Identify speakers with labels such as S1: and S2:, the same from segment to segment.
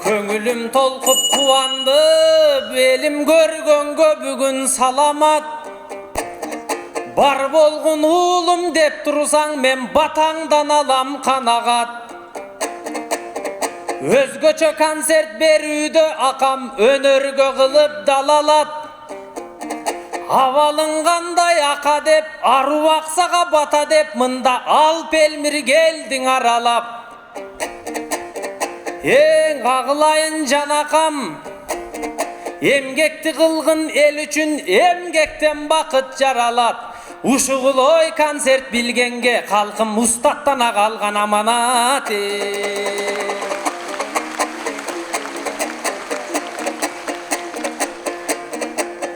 S1: Көңілім толқып қуанды, белім көргөнгө бүгін саламат. Бар болғын ұлым деп тұрсаң, мен батаңдан алам қанағат. Өзгөчө концерт берүүдө акам өнөргө кылып далалат. Авалынгандай ака деп, ару аксага бата деп, мында алп элмир келдиң аралап. Эң агылайын жанакам, эмгекти кылгын эл үчүн, эмгектен бакыт жаралат. Ушугул ой концерт билгенге, калкым устаттан калган аманат.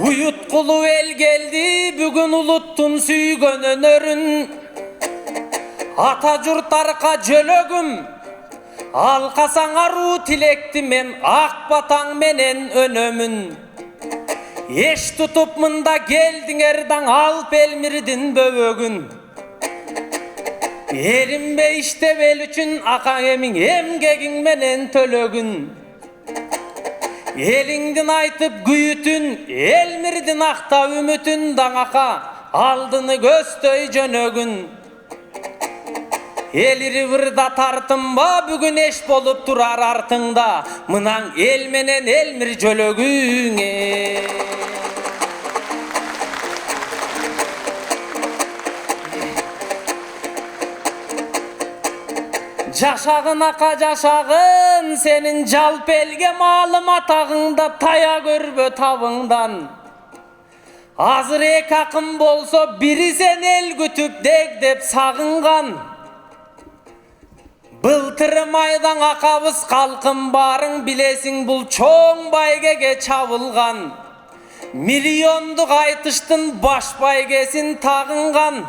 S1: Uyutkulu el geldi, bugün uluttun süygön önörün. Ata jurt arka jölögüm, alkasan aru tilekti men, ak batang menen önömün. Eş tutup mında geldiңердан alp elmirdin böbөгün. Erimbe işte bel üçün, akaң eming emgegiң menen tölögün. Elingdin aytıp güyütün, elmirdin akta ümütün daŋaka, aldını göstöy jönögün. Eliri vırda tartınba, bugün eş bolup turar artыңda, mınaң el menen elmir jölögüңe. Jaşagın aka jaşagın, senin jalp elge malım atağında, taya görбө tabыңdan. Azır ek akım bolso, biri sen el kütüp degdep sagıngan. Былтыры майдан акабыз калкын барың, билесиң бул чоң байгеге чабылган. Миллиондук айтыштын баш байгесин тагынган.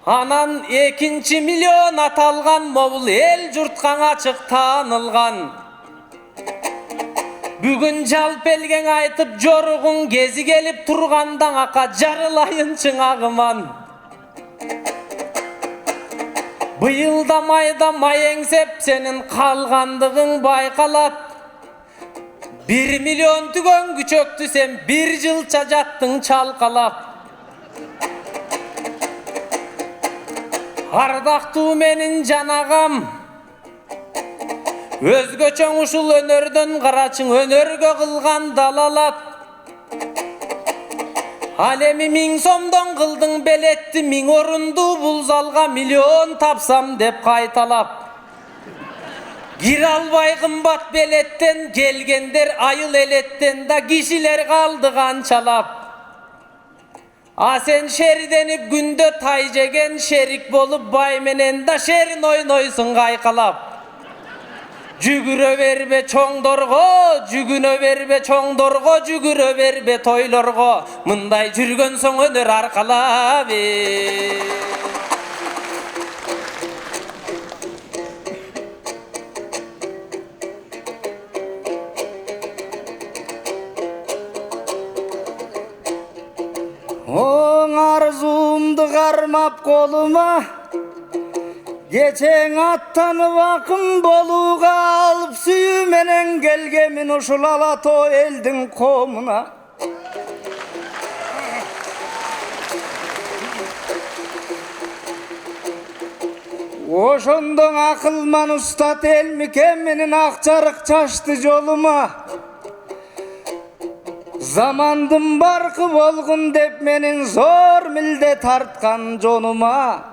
S1: Анан 2 миллион аталган, могул эл журткаң ачык таанылган. Бүгүн жалп элгең айтып жоругуң кези келип тургандан, ака жарылайын чыңагыман. Быйылда майда майеңсеп, сенин калгандыгың байкалат. 1 миллион түгөн күчөктү сен бир жылча жаттың чалкалап. Ардактуу менин жанагам, өзгөчөң ушул өнөрдөн карачың, өнөргө кылган далалат. Ал эми 1000 сомдон кылдың белетти, 1000 орунду бул залга миллион тапсам деп кайталап. Кире албай кымбат белеттен, келгендер айыл элеттен да, кишилер калды канчалап. А сен шерденип күндө тай жеген, шерик болуп бай менен да шерин ойнойсуң кайкалап. Жүгүрө бербе чоңдорго, жүгүнө бербе чоңдорго, жүгүрө бербе тойлорго, мындай жүргөн соң өнөр аркалап.
S2: Оң арзуымды кармап колума, кечең аттанып акын болууга, алып сүйүү менен келгемин ушул Алатоо элдин коомуна. Ошондон акылман устат элмикен менин ак жарык чачты жолума. Замандын баркы болгун деп менин зор милде тарткан жонума.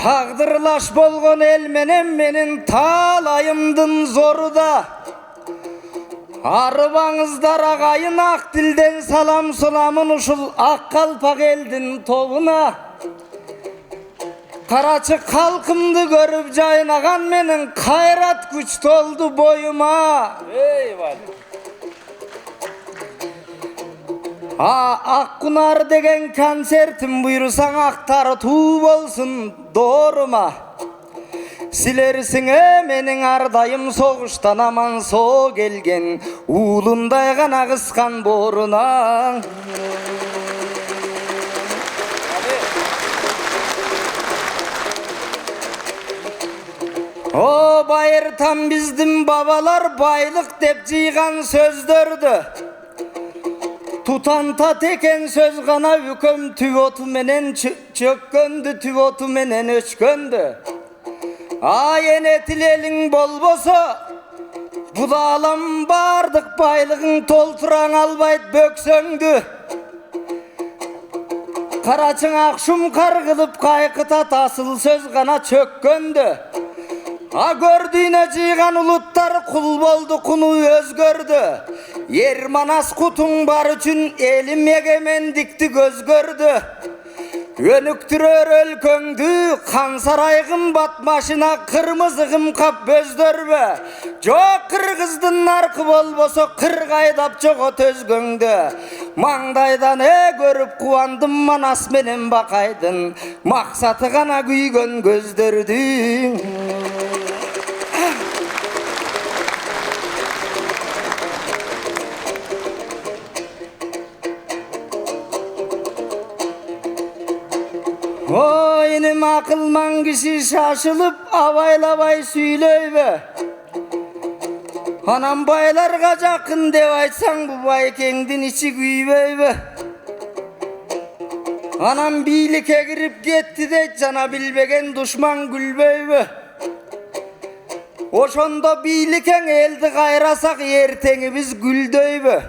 S2: Тагдырлаш болгон эл менен менин таалайымдын зору да. Арыбаңыздар агайын, ак тилден салам суламын ушул ак калпак элдин тобуна. Карачы калкымды көрүп жайнаган менин кайрат күч толду боюма. Аккунар деген концертин буйрусаң, актары туу болсун доорума. Силерсиңе менин ардайым согуштан аман соо келген, уулундай гана кыскан бооруна. O bayırtan bizdim babalar baylık dep jıygan sözdördü. Tutanta teken söz gana üköm tüvotu menen çökkөndü, tüvotu menen öçköndü. Ayın etilelin bolbosa, bu dağlam bardık baylığın tolturan albayt böksöndü. Karaçın akşum kargılıp kaykıtat asıl söz gana çökkөndü. A gördüğüne jıygan uluttar kul boldu kunu özgördü. Yer manas kutun bar üçün elim egemendikti göz gördü. Önüktürör ölköңdü kan sarayğım batmaşına kırmızıgım kap bözdörbe. Jok kırgızdın narkı bolboso kırgaydap jogo tözgöңdü. Mаңдайдан көрүp кубандым манас менен бакайдын. Максаты гана күйгөн көздөрдүң. Oy inim akılman kişi şaşılıp avaylabay süyleybe. Anam baylarga jakın dep aytsaң bu baykеңдин içi kүйbeybe. Anam biylike kirip ketti de jana bilbegen duşman gülbeybe. Oşondo biylikeň eldi kayrasak erteňibiz güldeybe.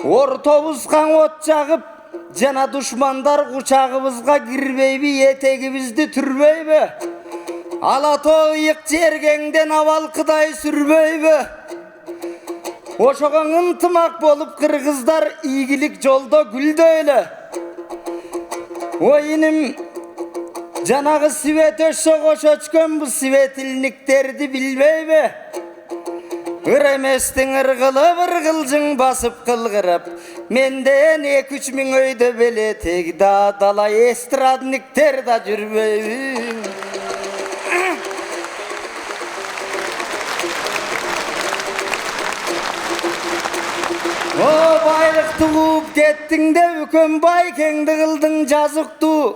S2: Ortobus kan ot jagıp jana duşmandar kuçağımızga girbeybi, etegibizdi türbeybi. Alato ıyık jergengden avalkıday sürbeybi. Oşoğan ıntımak bolup kırgızlar iyigilik jolda güldöyle. Oyinim janagı sivet öşşö koşoçkön bu sivetilnikterdi bilbeybi. Üremestin ırgılıp ırgılcın basıp kılgırıp. Menden 2-3 min öyde beletek da dalay estradnikter da jürbeyim. O baylık tuğup kettin de üköm baykеңdi kıldın жазıktı.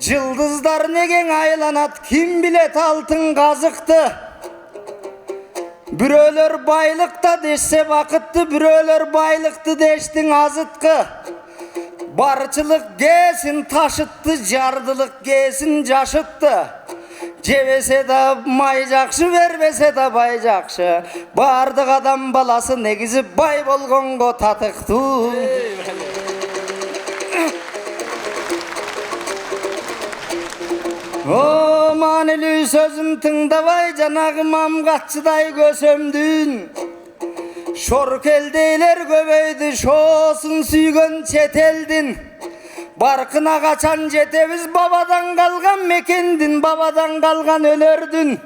S2: Yıldızlar negen aylanat kim bilet altın kazıktı. Büröler baylıkta deşse bakıttı, büröler baylıktı deştin azıtkı. Barçılık gelsin taşıttı, jardılık gelsin jaşıttı. Jebese da may jakşı, verбесе da bay jakşı. Bardık adam balası negizi bay bolgongo tatıktı. O manili sözüm tıngdabay janagı mamgatçıday gösömdün. Şorkeldeyler göbeydi şosun süygön çeteldin. Barkına kaçan jetebiz babadan kalgan mekendin, babadan kalgan ölördün.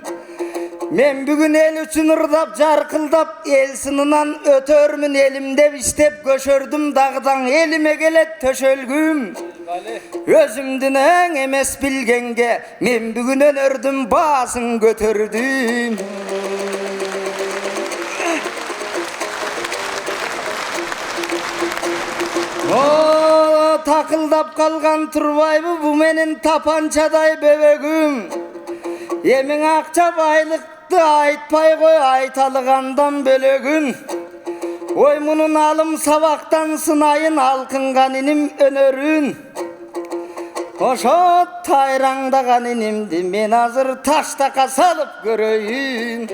S2: Men bugün el üçün ırdap jarkıldap el sınınan ötörmün elimde biştep göşördüm dağdan elime gelet töşölgüm. Özümdün en emes bilgenge men bugün önördüm basın götürdüm. O takıldap kalgan turbaybu bu menin tapançaday bebegüm. Emin akça baylıktı aytpay koy aytalıgandan bölөгün. Oy munun alım sabaktan sınayın alkıngan inim önörün. Oşo tayrangdagan inimdi men azır taştaka salıp göröyün.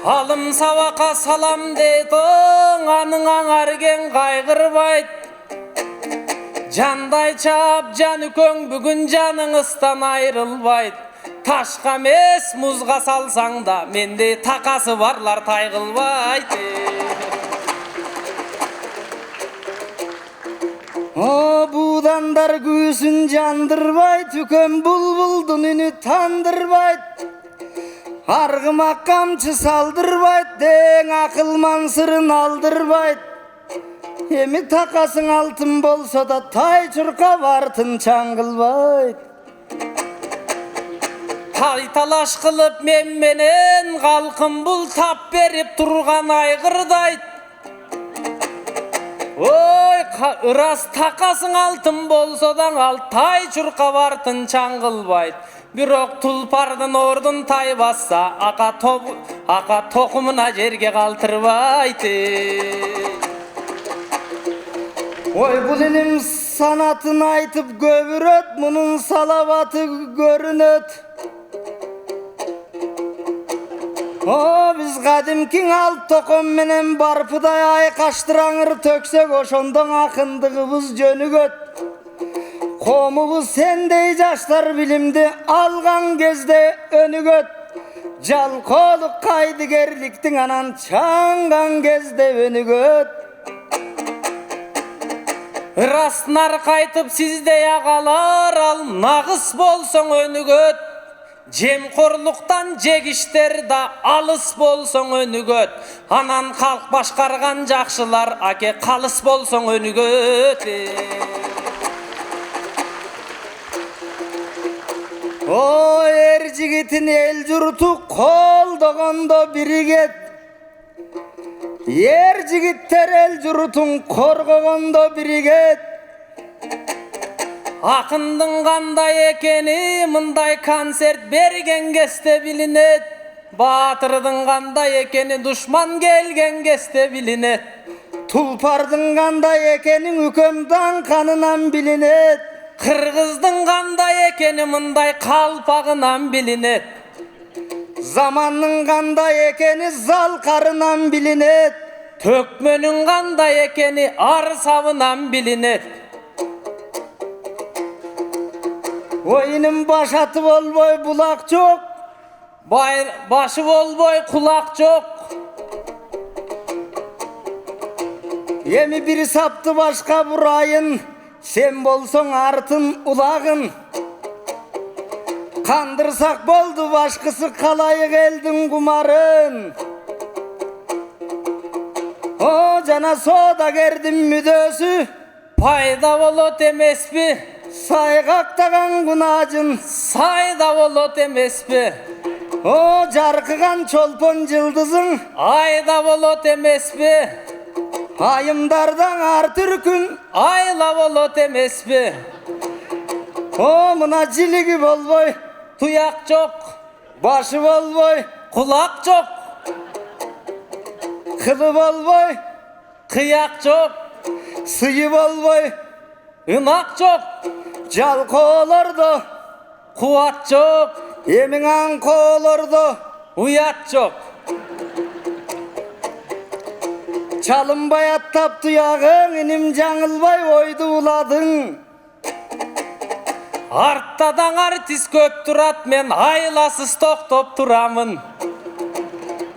S1: Alım sabaka salam deydin, anın aňargen kaygırbayt. Janday çap jan üköň bugün janıňystan ayrılbayt. Taşka mes muzga salsaң da mende takası barlar taygılbayt.
S2: O budanдар küsün jandırbayt, üköm bulbuldun ünü tandırbayt. Argıma kamçı saldırbayt, deň akılman sırın aldırbayt. Emi takasın altın bolsa da tay çurka bartın çangılbayt.
S1: Taytalaş kılıp men menen kalkın bul tap berip turgan aygırdayt. Ой, ырас такасың алтын болса да алтай чурка бартын чаңгылбайт. Бирок тулпардын ордун тай басса, ака токумуна жерге калтырбайт.
S2: Ой, бул элим санатын айтып көбүрөт, мунун салабаты көрүнөт. О, биз кадимкиң алт током менен барпыдай айкаштыраңыр төксөк, ошондон акындыгыбыз жөнүгөт. Коомубуз сендей жаштар билимди алган кезде өнүгөт. Жалкоолук кайдыгерликтин анан чаңган кезде өнүгөт.
S1: Ырастынар кайтып сиздей агалар ал нагыс болсоң өнүгөт. Жемкорлуктан жегиштер да алыс болсоң өнүгөт. Анан калк башкарган жакшылар аке калыс болсоң өнүгөт.
S2: Ой, эр жигитин эл журту колдогондо биригет. Ер жигиттер эл журтун коргогондо биригет.
S1: Акындын кандай экени мындай концерт берген кезде билинет. Баатырдын кандай экени душман келген кезде билинет.
S2: Тулпардын кандай экени үкөмдөн канынан билинет.
S1: Кыргыздын кандай экени мындай калпагынан билинет.
S2: Заманның кандай экени залкарынан билинет.
S1: Төкмөнүн кандай экени ар сабынан билинет.
S2: Ойынын башаты болбой булак жок.
S1: Башы болбой кулак жок.
S2: Эми бир сапты башка бурайын, сен болсоң артын улагын. Кандырсак болду башкысы калайык элдин кумарын. О, жана соодагердин мүдөөсү
S1: Пайда болот эмеспи?
S2: сайгактаган кунаажын.
S1: Сайда болот эмеспи?
S2: О, жаркыган чолпон жылдызың.
S1: Айда болот эмеспи?
S2: Айымдардан ар түркүн.
S1: Айла болот эмеспи?
S2: О, мына жилиги болбой,
S1: Туяк жок,
S2: башы болбой,
S1: кулак жок,
S2: кылы болбой,
S1: кыяк жок,
S2: сыйы болбой,
S1: ынак жок,
S2: жалкоолордо,
S1: кубат жок,
S2: эмиң аңкоолордо,
S1: уят жок.
S2: чалынбай аттап туягың, иним жаңылбай ойду уладың.
S1: Арттадан артист көп турат, мен айласыз токтоп турамын.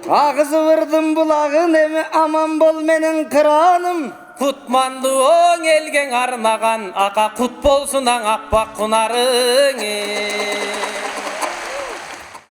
S2: Агызы ырдын булагын, эми аман бол менин кыраным.
S1: Кутманды оң элге арнаган, ака кут болсун аң аппак кунарың.